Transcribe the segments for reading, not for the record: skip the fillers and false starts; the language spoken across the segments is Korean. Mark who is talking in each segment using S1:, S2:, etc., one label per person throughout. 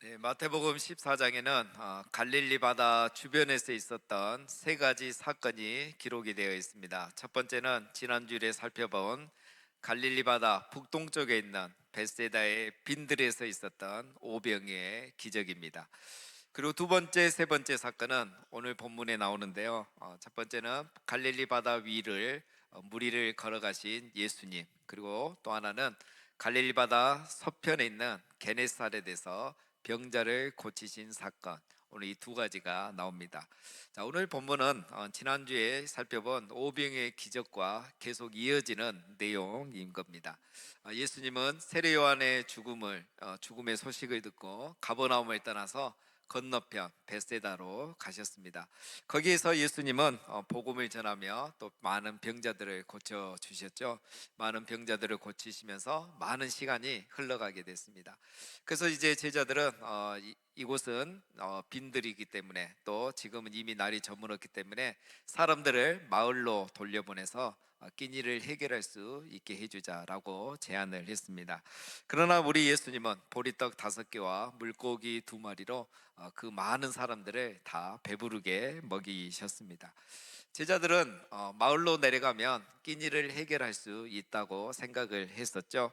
S1: 네, 마태복음 14장에는 갈릴리 바다 주변에서 있었던 세 가지 사건이 기록이 되어 있습니다. 첫 번째는 지난주에 살펴본 갈릴리 바다 북동쪽에 있는 벳세다의 빈들에서 있었던 오병이의 기적입니다. 그리고 두 번째, 세 번째 사건은 오늘 본문에 나오는데요. 첫 번째는 갈릴리 바다 위를 물 위를 걸어가신 예수님, 그리고 또 하나는 갈릴리 바다 서편에 있는 게네사렛에서 병자를 고치신 사건, 오늘 이 두 가지가 나옵니다. 자, 오늘 본문은 지난주에 살펴본 오병의 기적과 계속 이어지는 내용인 겁니다. 예수님은 세례 요한의 죽음의 소식을 듣고 가버나움을 떠나서 건너편 벳세다로 가셨습니다. 거기에서 예수님은 복음을 전하며 또 많은 병자들을 고쳐 주셨죠. 많은 병자들을 고치시면서 많은 시간이 흘러가게 됐습니다. 그래서 이제 제자들은 이곳은 빈들이기 때문에, 또 지금은 이미 날이 저물었기 때문에 사람들을 마을로 돌려보내서 끼니를 해결할 수 있게 해주자라고 제안을 했습니다. 그러나 우리 예수님은 보리떡 5개와 물고기 2마리로 그 많은 사람들을 다 배부르게 먹이셨습니다. 제자들은 마을로 내려가면 끼니를 해결할 수 있다고 생각을 했었죠.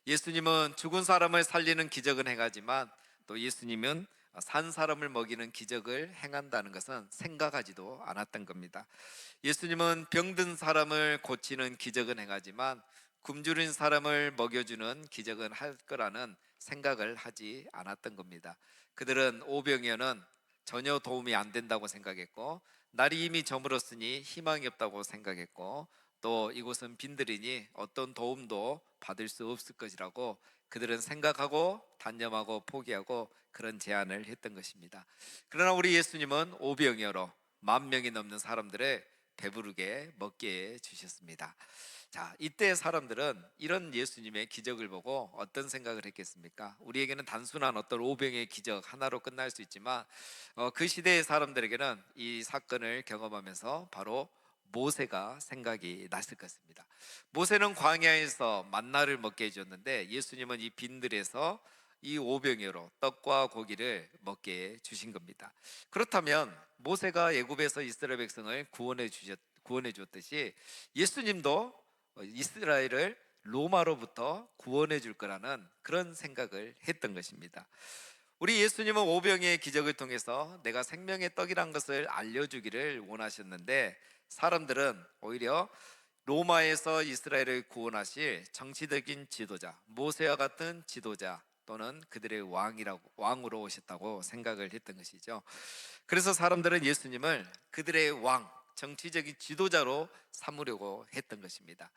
S1: 예수님은 죽은 사람을 살리는 기적은 행하지만 또 예수님은 산 사람을 먹이는 기적을 행한다는 것은 생각하지도 않았던 겁니다. 예수님은 병든 사람을 고치는 기적은 행하지만 굶주린 사람을 먹여주는 기적은 할 거라는 생각을 하지 않았던 겁니다. 그들은 오병이어는 전혀 도움이 안 된다고 생각했고, 날이 이미 저물었으니 희망이 없다고 생각했고, 또 이곳은 빈들이니 어떤 도움도 받을 수 없을 것이라고 그들은 생각하고 단념하고 포기하고 그런 제안을 했던 것입니다. 그러나 우리 예수님은 오병이어로 10,000명이 넘는 사람들을 배부르게 먹게 해주셨습니다. 자, 이때 사람들은 이런 예수님의 기적을 보고 어떤 생각을 했겠습니까? 우리에게는 단순한 어떤 오병의 기적 하나로 끝날 수 있지만 그 시대의 사람들에게는 이 사건을 경험하면서 바로 모세가 생각이 났을 것입니다. 모세는 광야에서 만나를 먹게 해줬는데 예수님은 이 빈들에서 이 오병이어로 떡과 고기를 먹게 주신 겁니다. 그렇다면 모세가 애굽에서 이스라엘 백성을 구원해 주었듯이 예수님도 이스라엘을 로마로부터 구원해 줄 거라는 그런 생각을 했던 것입니다. 우리 예수님은 오병이의 기적을 통해서 내가 생명의 떡이란 것을 알려주기를 원하셨는데, 사람들은 오히려 로마에서 이스라엘을 구원하실 정치적인 지도자, 모세와 같은 지도자 또는 그들의 왕으로 오셨다고 생각을 했던 것이죠. 그래서 사람들은 예수님을 그들의 왕, 정치적인 지도자로 삼으려고 했던 것입니다.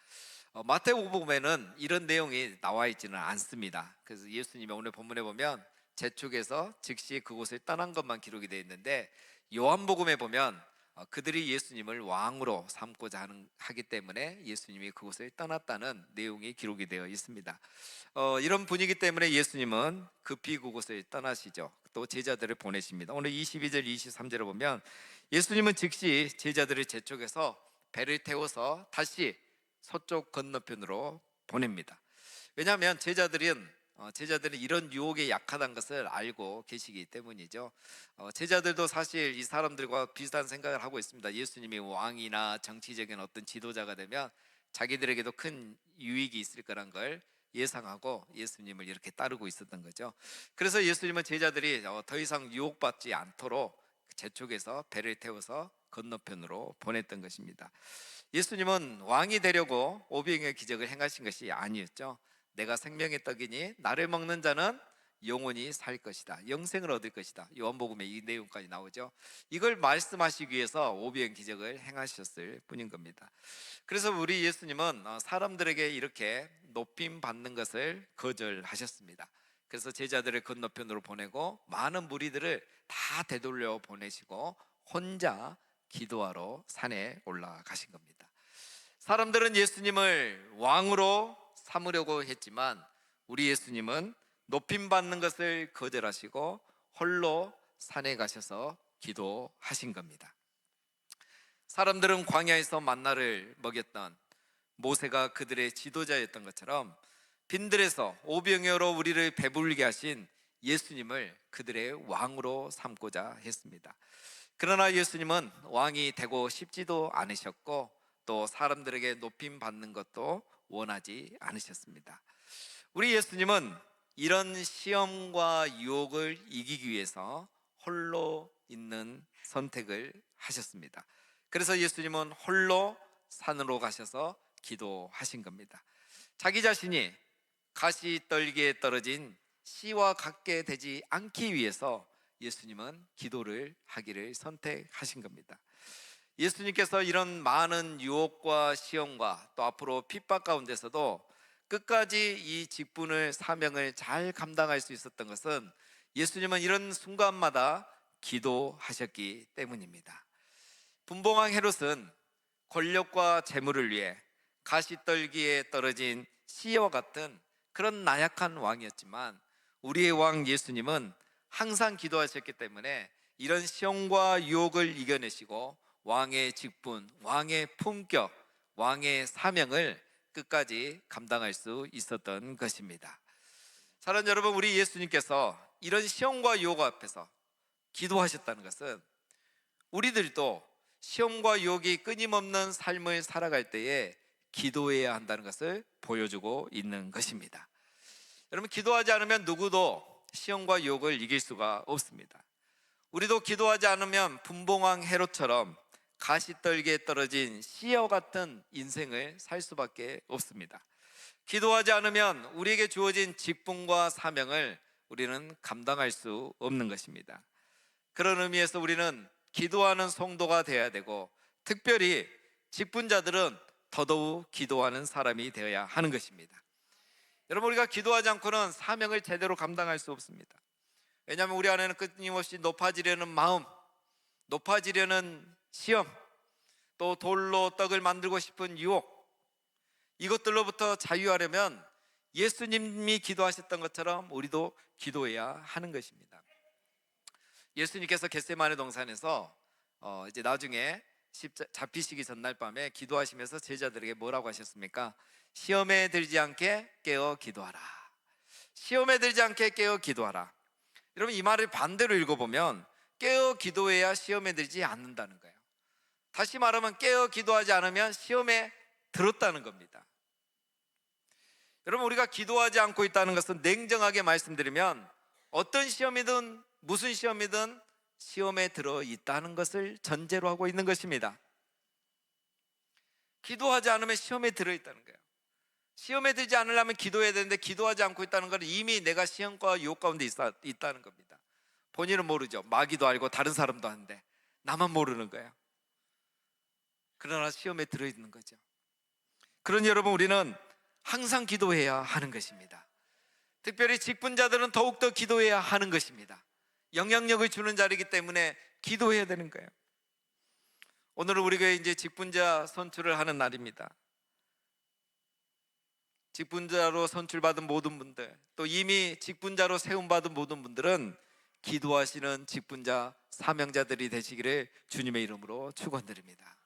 S1: 마태복음에는 이런 내용이 나와 있지는 않습니다. 그래서 예수님이 오늘 본문에 보면 재촉에서 즉시 그곳을 떠난 것만 기록이 되어 있는데, 요한복음에 보면 그들이 예수님을 왕으로 삼고자 하기 때문에 예수님이 그곳을 떠났다는 내용이 기록이 되어 있습니다. 이런 분위기 때문에 예수님은 급히 그곳을 떠나시죠. 또 제자들을 보내십니다. 오늘 22절 23절을 보면 예수님은 즉시 제자들을 재촉해서 배를 태워서 다시 서쪽 건너편으로 보냅니다. 왜냐하면 제자들은 이런 유혹에 약하다는 것을 알고 계시기 때문이죠. 제자들도 사실 이 사람들과 비슷한 생각을 하고 있습니다. 예수님이 왕이나 정치적인 어떤 지도자가 되면 자기들에게도 큰 유익이 있을 거란 걸 예상하고 예수님을 이렇게 따르고 있었던 거죠. 그래서 예수님은 제자들이 더 이상 유혹받지 않도록 재촉에서 배를 태워서 건너편으로 보냈던 것입니다. 예수님은 왕이 되려고 오병이의 기적을 행하신 것이 아니었죠. 내가 생명의 떡이니 나를 먹는 자는 영원히 살 것이다, 영생을 얻을 것이다. 요한복음에 이 내용까지 나오죠. 이걸 말씀하시기 위해서 오병 기적을 행하셨을 뿐인 겁니다. 그래서 우리 예수님은 사람들에게 이렇게 높임 받는 것을 거절하셨습니다. 그래서 제자들을 건너편으로 보내고 많은 무리들을 다 되돌려 보내시고 혼자 기도하러 산에 올라가신 겁니다. 사람들은 예수님을 왕으로 삼으려고 했지만 우리 예수님은 높임 받는 것을 거절하시고 홀로 산에 가셔서 기도하신 겁니다. 사람들은 광야에서 만나를 먹였던 모세가 그들의 지도자였던 것처럼 빈들에서 오병이어로 우리를 배부르게 하신 예수님을 그들의 왕으로 삼고자 했습니다. 그러나 예수님은 왕이 되고 싶지도 않으셨고 또 사람들에게 높임 받는 것도 원하지 않으셨습니다. 우리 예수님은 이런 시험과 유혹을 이기기 위해서 홀로 있는 선택을 하셨습니다. 그래서 예수님은 홀로 산으로 가셔서 기도하신 겁니다. 자기 자신이 가시떨기에 떨어진 씨와 같게 되지 않기 위해서 예수님은 기도를 하기를 선택하신 겁니다. 예수님께서 이런 많은 유혹과 시험과 또 앞으로 핍박 가운데서도 끝까지 이 직분을, 사명을 잘 감당할 수 있었던 것은 예수님은 이런 순간마다 기도하셨기 때문입니다. 분봉왕 헤롯은 권력과 재물을 위해 가시떨기에 떨어진 씨와 같은 그런 나약한 왕이었지만 우리의 왕 예수님은 항상 기도하셨기 때문에 이런 시험과 유혹을 이겨내시고 왕의 직분, 왕의 품격, 왕의 사명을 끝까지 감당할 수 있었던 것입니다. 사랑하는 여러분, 우리 예수님께서 이런 시험과 유혹 앞에서 기도하셨다는 것은 우리들도 시험과 유혹이 끊임없는 삶을 살아갈 때에 기도해야 한다는 것을 보여주고 있는 것입니다. 여러분, 기도하지 않으면 누구도 시험과 유혹을 이길 수가 없습니다. 우리도 기도하지 않으면 분봉왕 헤롯처럼 가시떨기에 떨어진 씨와 같은 인생을 살 수밖에 없습니다. 기도하지 않으면 우리에게 주어진 직분과 사명을 우리는 감당할 수 없는 것입니다. 그런 의미에서 우리는 기도하는 성도가 되어야 되고, 특별히 직분자들은 더더욱 기도하는 사람이 되어야 하는 것입니다. 여러분, 우리가 기도하지 않고는 사명을 제대로 감당할 수 없습니다. 왜냐하면 우리 안에는 끊임없이 높아지려는 마음, 높아지려는 시험, 또 돌로 떡을 만들고 싶은 유혹, 이것들로부터 자유하려면 예수님이 기도하셨던 것처럼 우리도 기도해야 하는 것입니다. 예수님께서 겟세마네 동산에서 이제 나중에 잡히시기 전날 밤에 기도하시면서 제자들에게 뭐라고 하셨습니까? 시험에 들지 않게 깨어 기도하라. 시험에 들지 않게 깨어 기도하라. 여러분, 이 말을 반대로 읽어보면 깨어 기도해야 시험에 들지 않는다는 거예요. 다시 말하면 깨어 기도하지 않으면 시험에 들었다는 겁니다. 여러분, 우리가 기도하지 않고 있다는 것은 냉정하게 말씀드리면 어떤 시험이든 무슨 시험이든 시험에 들어 있다는 것을 전제로 하고 있는 것입니다. 기도하지 않으면 시험에 들어 있다는 거예요. 시험에 들지 않으려면 기도해야 되는데 기도하지 않고 있다는 것은 이미 내가 시험과 유혹 가운데 있다는 겁니다. 본인은 모르죠. 마귀도 알고 다른 사람도 아는데 나만 모르는 거예요. 그러나 시험에 들어있는 거죠. 그러니 여러분, 우리는 항상 기도해야 하는 것입니다. 특별히 직분자들은 더욱더 기도해야 하는 것입니다. 영향력을 주는 자리이기 때문에 기도해야 되는 거예요. 오늘은 우리 교회 이제 직분자 선출을 하는 날입니다. 직분자로 선출받은 모든 분들, 또 이미 직분자로 세움받은 모든 분들은 기도하시는 직분자, 사명자들이 되시기를 주님의 이름으로 축원드립니다.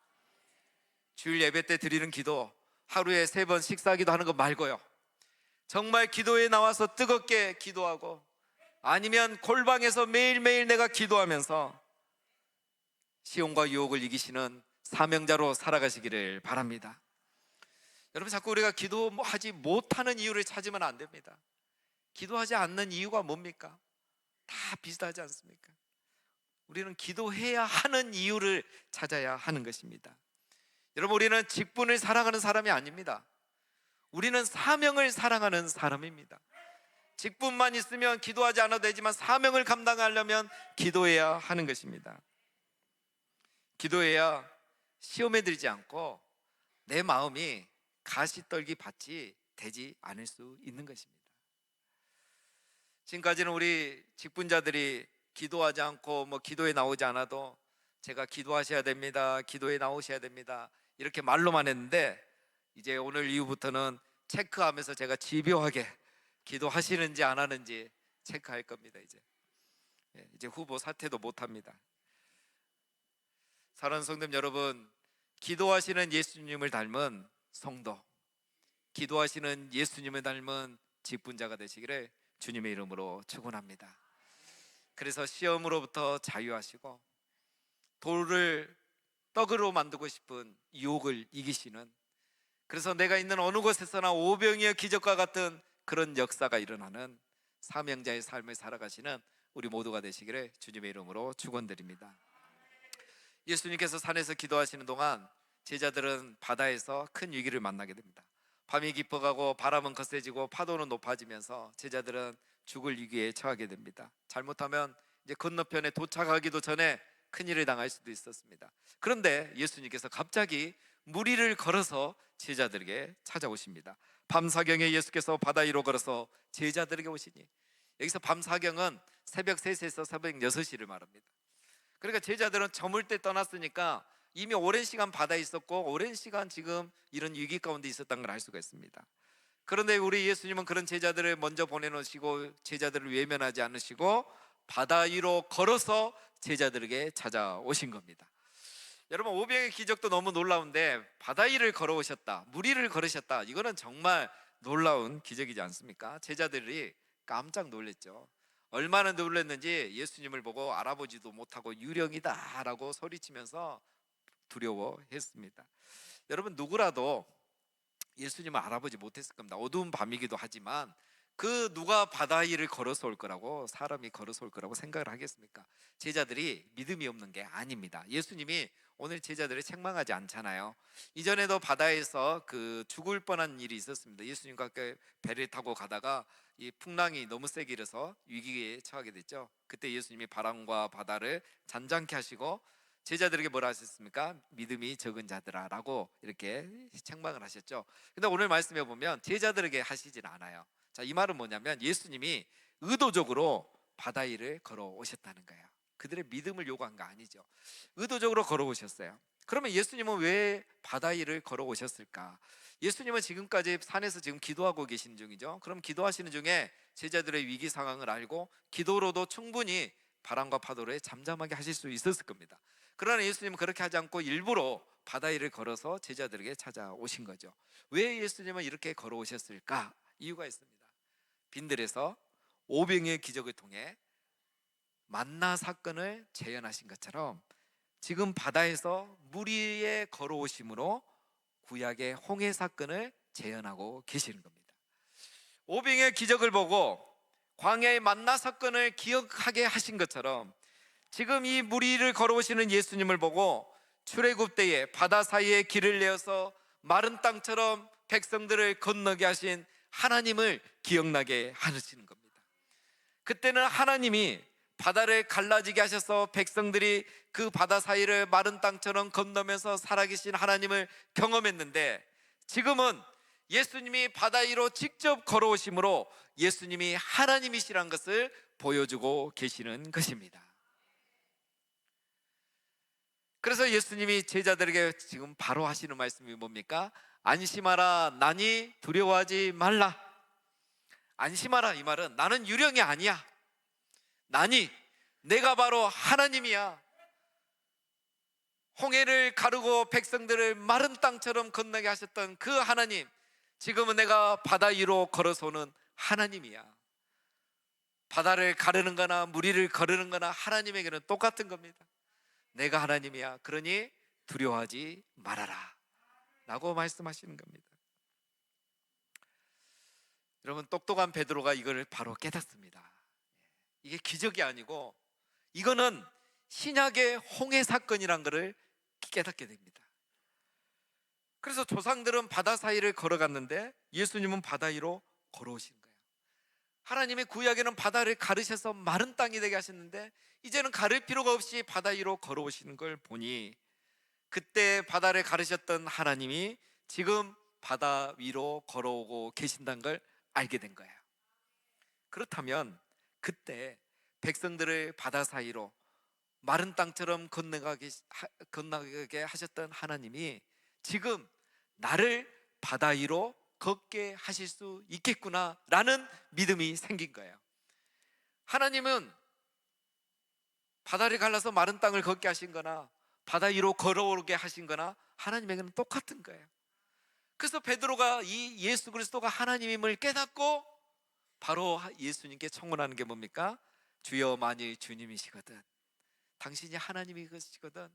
S1: 주일 예배 때 드리는 기도, 하루에 3번 식사기도 하는 거 말고요, 정말 기도에 나와서 뜨겁게 기도하고, 아니면 골방에서 매일매일 내가 기도하면서 시험과 유혹을 이기시는 사명자로 살아가시기를 바랍니다. 여러분, 자꾸 우리가 기도하지 못하는 이유를 찾으면 안 됩니다. 기도하지 않는 이유가 뭡니까? 다 비슷하지 않습니까? 우리는 기도해야 하는 이유를 찾아야 하는 것입니다. 여러분, 우리는 직분을 사랑하는 사람이 아닙니다. 우리는 사명을 사랑하는 사람입니다. 직분만 있으면 기도하지 않아도 되지만 사명을 감당하려면 기도해야 하는 것입니다. 기도해야 시험에 들지 않고 내 마음이 가시떨기 밭이 되지 않을 수 있는 것입니다. 지금까지는 우리 직분자들이 기도하지 않고 기도에 나오지 않아도 제가 기도하셔야 됩니다, 기도에 나오셔야 됩니다, 이렇게 말로만 했는데, 이제 오늘 이후부터는 체크하면서 제가 집요하게 기도하시는지 안 하는지 체크할 겁니다. 이제 후보 사퇴도 못합니다. 사랑하는 성도 여러분, 기도하시는 예수님을 닮은 성도, 기도하시는 예수님을 닮은 직분자가 되시기를 주님의 이름으로 축원합니다. 그래서 시험으로부터 자유하시고 돌을 떡으로 만들고 싶은 유혹을 이기시는, 그래서 내가 있는 어느 곳에서나 오병이의 기적과 같은 그런 역사가 일어나는 사명자의 삶을 살아가시는 우리 모두가 되시기를 주님의 이름으로 축원드립니다. 예수님께서 산에서 기도하시는 동안 제자들은 바다에서 큰 위기를 만나게 됩니다. 밤이 깊어가고 바람은 거세지고 파도는 높아지면서 제자들은 죽을 위기에 처하게 됩니다. 잘못하면 이제 건너편에 도착하기도 전에 큰일을 당할 수도 있었습니다. 그런데 예수님께서 갑자기 물 위를 걸어서 제자들에게 찾아오십니다. 밤사경에 예수께서 바다 위로 걸어서 제자들에게 오시니, 여기서 밤사경은 새벽 3시에서 새벽 6시를 말합니다. 그러니까 제자들은 저물 때 떠났으니까 이미 오랜 시간 바다에 있었고 오랜 시간 지금 이런 위기 가운데 있었던 걸 알 수가 있습니다. 그런데 우리 예수님은 그런 제자들을 먼저 보내놓으시고 제자들을 외면하지 않으시고 바다 위로 걸어서 제자들에게 찾아오신 겁니다. 여러분, 오병의 기적도 너무 놀라운데 바다 위를 걸어오셨다, 물 위를 걸으셨다, 이거는 정말 놀라운 기적이지 않습니까? 제자들이 깜짝 놀랐죠. 얼마나 놀랐는지 예수님을 보고 알아보지도 못하고 유령이다 라고 소리치면서 두려워했습니다. 여러분, 누구라도 예수님을 알아보지 못했을 겁니다. 어두운 밤이기도 하지만 그 누가 바다 위를 걸어서 올 거라고, 사람이 걸어서 올 거라고 생각을 하겠습니까? 제자들이 믿음이 없는 게 아닙니다. 예수님이 오늘 제자들을 책망하지 않잖아요. 이전에도 바다에서 그 죽을 뻔한 일이 있었습니다. 예수님과 함께 배를 타고 가다가 이 풍랑이 너무 세게 일어서 위기에 처하게 됐죠. 그때 예수님이 바람과 바다를 잔잔케 하시고 제자들에게 뭐라 하셨습니까? 믿음이 적은 자들아 라고 이렇게 책망을 하셨죠. 근데 오늘 말씀해 보면 제자들에게 하시진 않아요. 자, 이 말은 뭐냐면 예수님이 의도적으로 바다 위를 걸어오셨다는 거예요. 그들의 믿음을 요구한 거 아니죠. 의도적으로 걸어오셨어요. 그러면 예수님은 왜 바다 위를 걸어오셨을까? 예수님은 지금까지 산에서 지금 기도하고 계시는 중이죠. 그럼 기도하시는 중에 제자들의 위기 상황을 알고 기도로도 충분히 바람과 파도를 잠잠하게 하실 수 있었을 겁니다. 그러나 예수님은 그렇게 하지 않고 일부러 바다 위를 걸어서 제자들에게 찾아오신 거죠. 왜 예수님은 이렇게 걸어오셨을까? 이유가 있습니다. 빈들에서 오병이의 기적을 통해 만나 사건을 재현하신 것처럼 지금 바다에서 물 위에 걸어오심으로 구약의 홍해 사건을 재현하고 계시는 겁니다. 오병이의 기적을 보고 광야의 만나 사건을 기억하게 하신 것처럼 지금 이 물 위를 걸어오시는 예수님을 보고 출애굽 때에 바다 사이에 길을 내어서 마른 땅처럼 백성들을 건너게 하신 하나님을 기억나게 하시는 겁니다. 그때는 하나님이 바다를 갈라지게 하셔서 백성들이 그 바다 사이를 마른 땅처럼 건너면서 살아계신 하나님을 경험했는데, 지금은 예수님이 바다 위로 직접 걸어오심으로 예수님이 하나님이시란 것을 보여주고 계시는 것입니다. 그래서 예수님이 제자들에게 지금 바로 하시는 말씀이 뭡니까? 안심하라, 나니 두려워하지 말라. 안심하라, 이 말은 나는 유령이 아니야. 나니 내가 바로 하나님이야. 홍해를 가르고 백성들을 마른 땅처럼 건너게 하셨던 그 하나님, 지금은 내가 바다 위로 걸어서 오는 하나님이야. 바다를 가르는 거나 물 위를 거르는 거나 하나님에게는 똑같은 겁니다. 내가 하나님이야. 그러니 두려워하지 말아라 라고 말씀하시는 겁니다. 여러분, 똑똑한 베드로가 이걸 바로 깨닫습니다. 이게 기적이 아니고 이거는 신약의 홍해 사건이란 것을 깨닫게 됩니다. 그래서 조상들은 바다 사이를 걸어갔는데 예수님은 바다 위로 걸어오신 거예요. 하나님의 구약에는 바다를 가르셔서 마른 땅이 되게 하셨는데 이제는 가를 필요가 없이 바다 위로 걸어오시는 걸 보니 그때 바다를 가르셨던 하나님이 지금 바다 위로 걸어오고 계신다는 걸 알게 된 거예요. 그렇다면 그때 백성들을 바다 사이로 마른 땅처럼 건너가게 하셨던 하나님이 지금 나를 바다 위로 걷게 하실 수 있겠구나 라는 믿음이 생긴 거예요. 하나님은 바다를 갈라서 마른 땅을 걷게 하신 거나 바다 위로 걸어오게 하신 거나 하나님에게는 똑같은 거예요. 그래서 베드로가 이 예수 그리스도가 하나님임을 깨닫고 바로 예수님께 청혼하는 게 뭡니까? 주여 만일 주님이시거든, 당신이 하나님이시거든,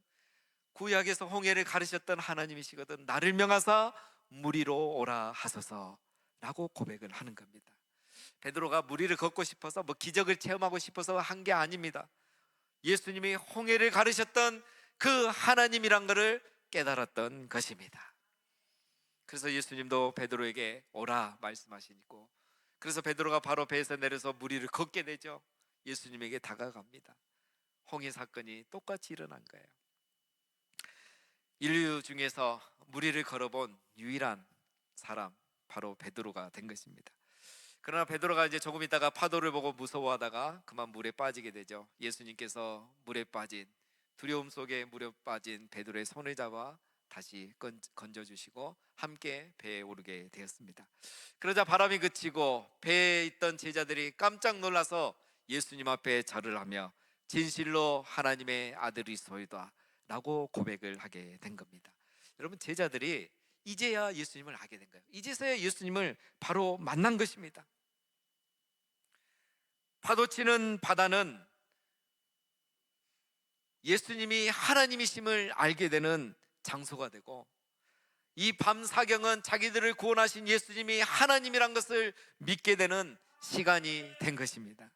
S1: 구약에서 홍해를 가르셨던 하나님이시거든, 나를 명하사 물 위로 오라 하소서라고 고백을 하는 겁니다. 베드로가 물 위를 걷고 싶어서 뭐 기적을 체험하고 싶어서 한 게 아닙니다. 예수님이 홍해를 가르셨던 그 하나님이란 것을 깨달았던 것입니다. 그래서 예수님도 베드로에게 오라 말씀하시고, 그래서 베드로가 바로 배에서 내려서 물 위를 걷게 되죠. 예수님에게 다가갑니다. 홍해 사건이 똑같이 일어난 거예요. 인류 중에서 물 위를 걸어본 유일한 사람, 바로 베드로가 된 것입니다. 그러나 베드로가 이제 조금 있다가 파도를 보고 무서워하다가 그만 물에 빠지게 되죠. 예수님께서 물에 빠진, 두려움 속에 물에 빠진 베드로의 손을 잡아 다시 건져주시고 함께 배에 오르게 되었습니다. 그러자 바람이 그치고 배에 있던 제자들이 깜짝 놀라서 예수님 앞에 절을 하며 진실로 하나님의 아들이소이다 라고 고백을 하게 된 겁니다. 여러분, 제자들이 이제야 예수님을 알게 된 거예요. 이제서야 예수님을 바로 만난 것입니다. 파도치는 바다는 예수님이 하나님이심을 알게 되는 장소가 되고, 이 밤 사경은 자기들을 구원하신 예수님이 하나님이란 것을 믿게 되는 시간이 된 것입니다.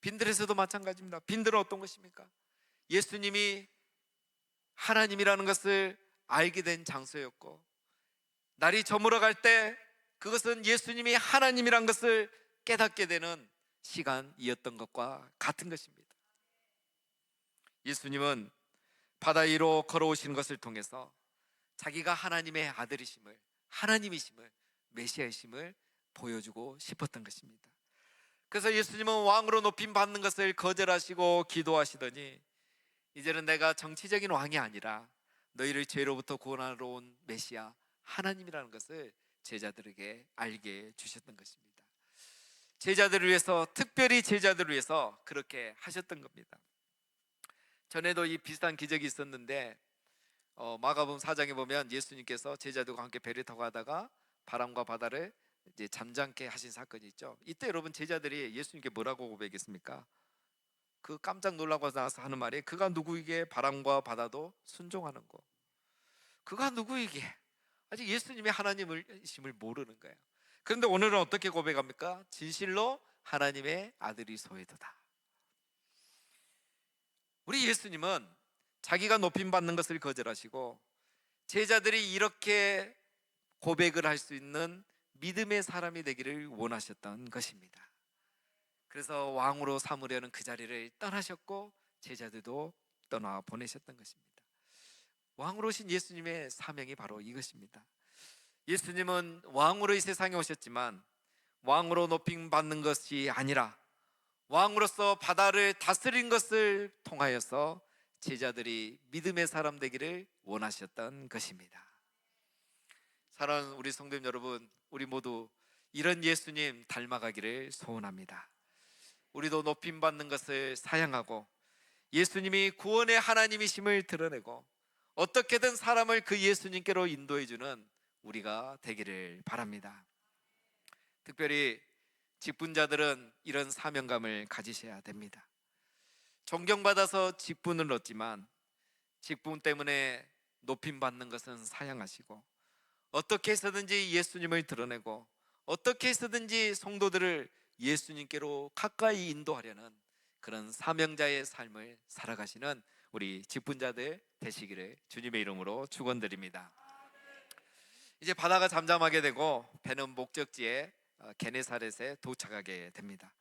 S1: 빈들에서도 마찬가지입니다. 빈들은 어떤 것입니까? 예수님이 하나님이라는 것을 알게 된 장소였고, 날이 저물어 갈 때 그것은 예수님이 하나님이란 것을 깨닫게 되는 시간이었던 것과 같은 것입니다. 예수님은 바다 위로 걸어오시는 것을 통해서 자기가 하나님의 아들이심을, 하나님이심을, 메시아이심을 보여주고 싶었던 것입니다. 그래서 예수님은 왕으로 높임 받는 것을 거절하시고 기도하시더니, 이제는 내가 정치적인 왕이 아니라 너희를 죄로부터 구원하러 온 메시아 하나님이라는 것을 제자들에게 알게 주셨던 것입니다. 제자들을 위해서, 특별히 제자들을 위해서 그렇게 하셨던 겁니다. 전에도 이 비슷한 기적이 있었는데, 마가복음 4장에 보면 예수님께서 제자들과 함께 배를 타고 가다가 바람과 바다를 이제 잠잠케 하신 사건이 있죠. 이때 여러분, 제자들이 예수님께 뭐라고 고백했습니까? 그 깜짝 놀라고 나서 하는 말이, 그가 누구에게 바람과 바다도 순종하는 거. 그가 누구에게? 아직 예수님의 하나님이심을 모르는 거예요. 그런데 오늘은 어떻게 고백합니까? 진실로 하나님의 아들이 소이도다. 우리 예수님은 자기가 높임 받는 것을 거절하시고 제자들이 이렇게 고백을 할 수 있는 믿음의 사람이 되기를 원하셨던 것입니다. 그래서 왕으로 삼으려는 그 자리를 떠나셨고 제자들도 떠나 보내셨던 것입니다. 왕으로 오신 예수님의 사명이 바로 이것입니다. 예수님은 왕으로 이 세상에 오셨지만 왕으로 높임 받는 것이 아니라 왕으로서 바다를 다스린 것을 통하여서 제자들이 믿음의 사람 되기를 원하셨던 것입니다. 사랑하는 우리 성도님 여러분, 우리 모두 이런 예수님 닮아가기를 소원합니다. 우리도 높임 받는 것을 사양하고 예수님이 구원의 하나님이심을 드러내고 어떻게든 사람을 그 예수님께로 인도해주는 우리가 되기를 바랍니다. 특별히 직분자들은 이런 사명감을 가지셔야 됩니다. 존경받아서 직분을 얻지만 직분 때문에 높임 받는 것은 사양하시고 어떻게 해서든지 예수님을 드러내고 어떻게 해서든지 성도들을 예수님께로 가까이 인도하려는 그런 사명자의 삶을 살아가시는 우리 직분자들 되시기를 주님의 이름으로 축원드립니다. 이제 바다가 잠잠하게 되고 배는 목적지에 게네사렛에 도착하게 됩니다.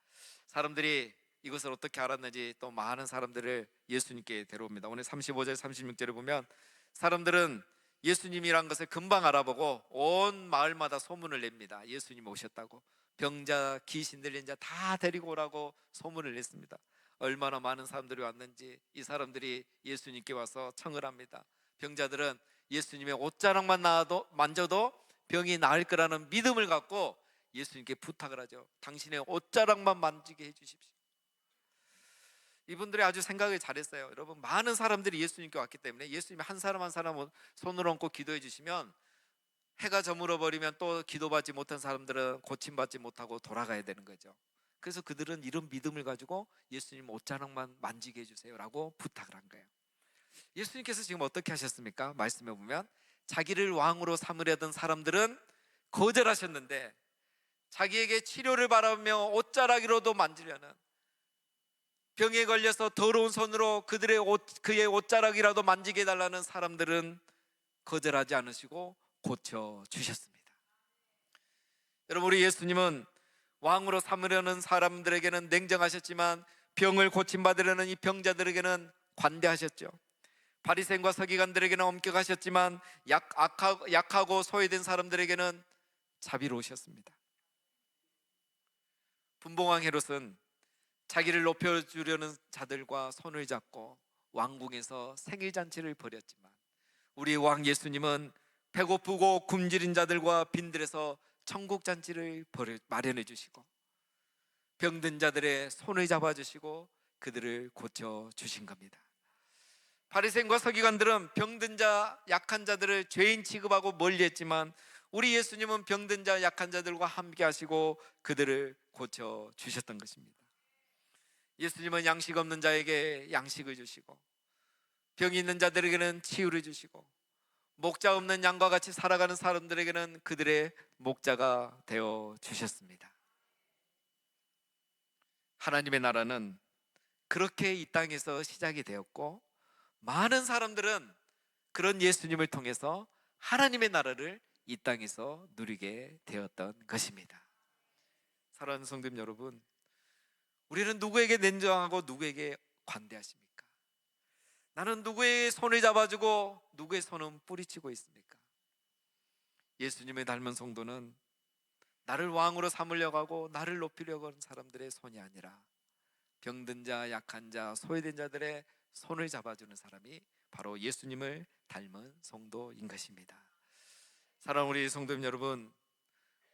S1: 사람들이 이것을 어떻게 알았는지 또 많은 사람들을 예수님께 데려옵니다. 오늘 35절 36절을 보면 사람들은 예수님이란 것을 금방 알아보고 온 마을마다 소문을 냅니다. 예수님 오셨다고. 병자, 귀신 들린 자 다 데리고 오라고 소문을 냈습니다. 얼마나 많은 사람들이 왔는지 이 사람들이 예수님께 와서 청을 합니다. 병자들은 예수님의 옷자락만 만져도 병이 나을 거라는 믿음을 갖고 예수님께 부탁을 하죠. 당신의 옷자락만 만지게 해주십시오. 이분들이 아주 생각을 잘했어요. 여러분, 많은 사람들이 예수님께 왔기 때문에 예수님이 한 사람 한 사람 손을 얹고 기도해 주시면 해가 저물어 버리면 또 기도받지 못한 사람들은 고침받지 못하고 돌아가야 되는 거죠. 그래서 그들은 이런 믿음을 가지고 예수님 옷자락만 만지게 해주세요라고 부탁을 한 거예요. 예수님께서 지금 어떻게 하셨습니까? 말씀해 보면 자기를 왕으로 삼으려던 사람들은 거절하셨는데, 자기에게 치료를 바라며 옷자락이라도 만지려는, 병에 걸려서 더러운 손으로 그의 옷자락이라도 만지게 해달라는 사람들은 거절하지 않으시고 고쳐 주셨습니다. 여러분, 우리 예수님은 왕으로 삼으려는 사람들에게는 냉정하셨지만 병을 고침받으려는 이 병자들에게는 관대하셨죠. 바리새인과 서기관들에게는 엄격하셨지만 약하고 소외된 사람들에게는 자비로우셨습니다. 분봉왕 헤롯은 자기를 높여주려는 자들과 손을 잡고 왕궁에서 생일잔치를 벌였지만, 우리 왕 예수님은 배고프고 굶주린 자들과 빈들에서 천국잔치를 마련해 주시고, 병든 자들의 손을 잡아주시고 그들을 고쳐주신 겁니다. 바리새인과 서기관들은 병든 자, 약한 자들을 죄인 취급하고 멀리했지만, 우리 예수님은 병든 자, 약한 자들과 함께 하시고 그들을 고쳐주셨던 것입니다. 예수님은 양식 없는 자에게 양식을 주시고, 병이 있는 자들에게는 치유를 주시고, 목자 없는 양과 같이 살아가는 사람들에게는 그들의 목자가 되어 주셨습니다. 하나님의 나라는 그렇게 이 땅에서 시작이 되었고, 많은 사람들은 그런 예수님을 통해서 하나님의 나라를 이 땅에서 누리게 되었던 것입니다. 사랑하는 성도님 여러분, 우리는 누구에게 냉정하고 누구에게 관대하십니까? 나는 누구의 손을 잡아주고 누구의 손은 뿌리치고 있습니까? 예수님을 닮은 성도는 나를 왕으로 삼으려고 하고 나를 높이려고 하는 사람들의 손이 아니라 병든 자, 약한 자, 소외된 자들의 손을 잡아주는 사람이 바로 예수님을 닮은 성도인 것입니다. 사랑하는 우리 성도님 여러분,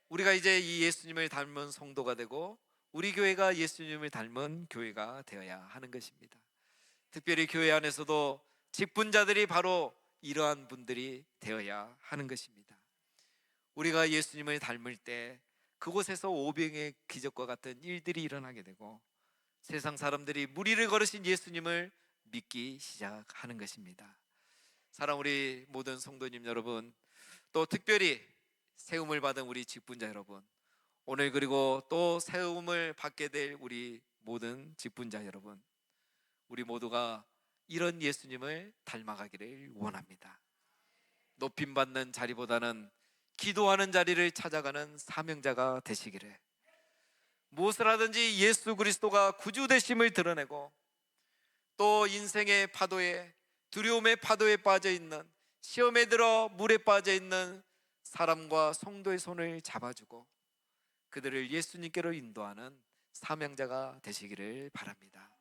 S1: 우리가 이제 이 예수님을 닮은 성도가 되고 우리 교회가 예수님을 닮은 교회가 되어야 하는 것입니다. 특별히 교회 안에서도 직분자들이 바로 이러한 분들이 되어야 하는 것입니다. 우리가 예수님을 닮을 때 그곳에서 오병의 기적과 같은 일들이 일어나게 되고, 세상 사람들이 무리를 걸으신 예수님을 믿기 시작하는 것입니다. 사랑 우리 모든 성도님 여러분, 또 특별히 세움을 받은 우리 직분자 여러분, 오늘 그리고 또 세움을 받게 될 우리 모든 직분자 여러분, 우리 모두가 이런 예수님을 닮아가기를 원합니다. 높임받는 자리보다는 기도하는 자리를 찾아가는 사명자가 되시기를, 무엇을 하든지 예수 그리스도가 구주 되심을 드러내고, 또 인생의 파도에, 두려움의 파도에 빠져 있는, 시험에 들어 물에 빠져 있는 사람과 성도의 손을 잡아주고 그들을 예수님께로 인도하는 사명자가 되시기를 바랍니다.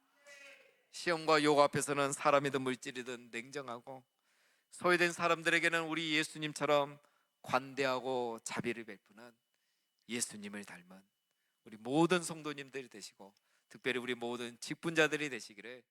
S1: 시험과 유혹 앞에서는 사람이든 물질이든 냉정하고, 소외된 사람들에게는 우리 예수님처럼 관대하고 자비를 베푸는 예수님을 닮은 우리 모든 성도님들이 되시고, 특별히 우리 모든 직분자들이 되시기를